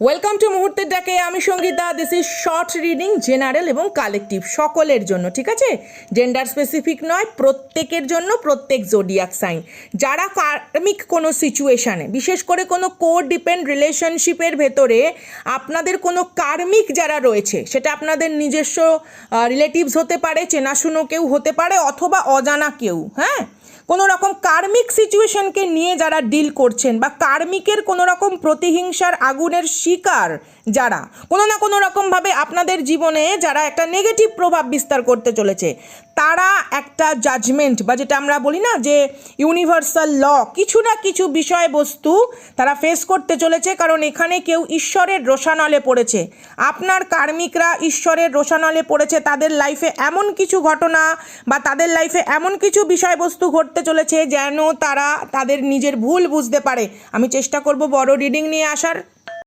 Welcome to মুহূর্তের ডাকে। আমি Sangeeta. This is short reading, general এবং কালেকটিভ, সকলের জন্য, ঠিক আছে? জেন্ডার স্পেসিফিক নয়, প্রত্যেকের জন্য, প্রত্যেক জোডিয়াক সাইন। যারা কার্মিক কোনো সিচুয়েশানে, বিশেষ করে কোনো কো ডিপেন্ড রিলেশনশিপের ভেতরে আপনাদের কোনো কার্মিক যারা রয়েছে, সেটা আপনাদের নিজস্ব রিলেটিভস হতে পারে, চেনাশুনো কেউ হতে পারে, অথবা অজানা কেউ, হ্যাঁ, কোনো রকম কার্মিক সিচুয়েশনকে নিয়ে যারা ডিল করছেন, বা কার্মিকের কোনো রকম প্রতিহিংসার আগুনের শিকার যারা কোনো না কোনো রকমভাবে আপনাদের জীবনে যারা একটা নেগেটিভ প্রভাব বিস্তার করতে চলেছে, তারা একটা জাজমেন্ট, বা যেটা আমরা বলি না যে ইউনিভার্সাল ল, কিছু না কিছু বিষয়বস্তু তারা ফেস করতে চলেছে। কারণ এখানে কেউ ঈশ্বরের রোষানলে পড়েছে, আপনার কার্মিকরা ঈশ্বরের রোষানলে পড়েছে। তাদের লাইফে এমন কিছু ঘটনা বা তাদের লাইফে এমন কিছু বিষয়বস্তু ঘটতে চলেছে যেন তারা তাদের নিজের ভুল বুঝতে পারে। আমি চেষ্টা করব বড় রিডিং নিয়ে আসার।